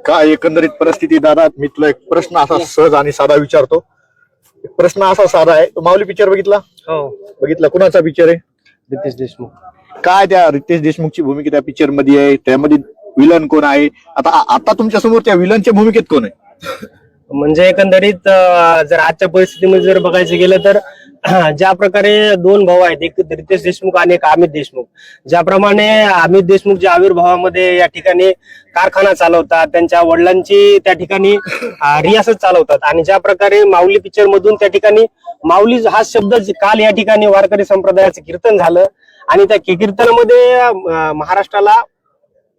काय एकंदरीत परिस्थिती दादा, मी तुला एक प्रश्न असा सहज आणि साधा विचारतो. प्रश्न असा साधा आहे, तू माऊली पिक्चर बघितला? हो, बघितला. कुणाचा पिक्चर आहे? रितेश देशमुख. काय त्या रितेश देशमुखची भूमिका त्या पिक्चर मध्ये आहे? त्यामध्ये विलन कोण आहे? आता आता तुमच्या समोर त्या विलनच्या भूमिकेत कोण आहे? म्हणजे एकंदरीत जर आजच्या परिस्थितीमध्ये जर बघायचं गेलं तर ज्या प्रकारे दोन भाऊ आहेत, एक रितेश देशमुख आणि एक अमित देशमुख, ज्याप्रमाणे अमित देशमुख ज्या आविर्भावामध्ये या ठिकाणी कारखाना चालवतात, त्यांच्या वडिलांची त्या ठिकाणी रियासत चालवतात, आणि ज्या प्रकारे माऊली पिक्चर मधून त्या ठिकाणी माऊली हा शब्द काल या ठिकाणी वारकरी संप्रदायाचं कीर्तन झालं, आणि त्या कीर्तनामध्ये महाराष्ट्राला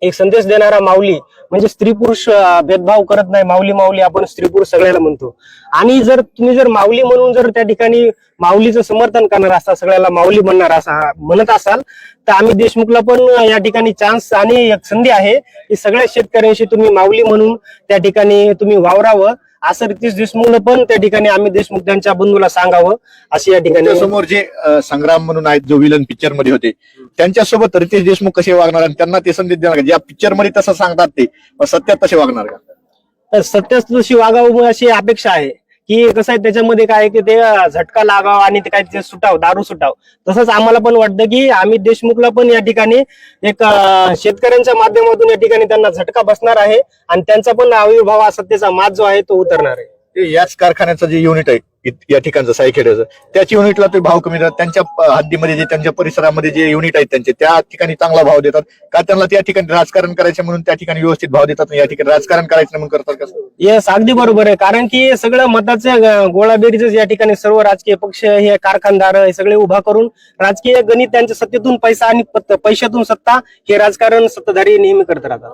एक संदेश देणारा माऊली म्हणजे स्त्री पुरुष भेदभाव करत नाही. माऊली माऊली आपण स्त्री पुरुष सगळ्याला म्हणतो. आणि जर तुम्ही जर माऊली म्हणून जर त्या ठिकाणी माऊलीचं समर्थन करणार असाल, सगळ्याला माऊली म्हणत असाल, तर अमित देशमुखला पण या ठिकाणी चान्स आणि एक संधी आहे की सगळ्या शेतकऱ्यांशी तुम्ही माऊली म्हणून त्या ठिकाणी तुम्ही वावरावं, असं रितेश देशमुखनं पण त्या ठिकाणी अमित देशमुख त्यांच्या बंधूला सांगावं, अशी या ठिकाणी. समोर जे संग्राम म्हणून आहेत, जो विलन पिक्चर मध्ये होते, त्यांच्यासोबत रितेश देशमुख कसे वागणार आणि त्यांना ते संदेश देणार का? ज्या पिक्चर मध्ये तसं सांगतात ते सत्यात तसे वागणार का? तर सत्यात तशी वागावं अशी अपेक्षा आहे की कसं आहे, त्याच्यामध्ये काय की ते झटका लागावं आणि ते काय ते सुटाव, दारू सुटाव. तसंच आम्हाला पण वाटतं की अमित देशमुखला पण या ठिकाणी एक शेतकऱ्यांच्या माध्यमातून या ठिकाणी त्यांना झटका बसणार आहे, आणि त्यांचा पण आविर्भाव सत्तेचा माज जो आहे तो उतरणार आहे. ते याच कारखान्याचं जे युनिट आहे या ठिकाणचं सायखेड्याचं, त्याच्या युनिटला ते भाव कमी देतात. त्यांच्या हद्दीमध्ये जे त्यांच्या परिसरामध्ये जे युनिट आहेत त्यांचे, त्या ठिकाणी चांगला भाव देतात का? त्यांना त्या ठिकाणी राजकारण करायचं म्हणून त्या ठिकाणी व्यवस्थित भाव देतात, या ठिकाणी राजकारण करायचं म्हणून करतात का? येस, अगदी बरोबर आहे. कारण की सगळं मताचं गोळाबेरीच या ठिकाणी सर्व राजकीय पक्ष हे कारखानदार हे सगळे उभा करून राजकीय गणित, त्यांच्या सत्तेतून पैसा आणि पैशातून सत्ता, हे राजकारण सत्ताधारी नेहमी करत राहतात.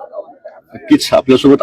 नक्कीच आपल्यासोबत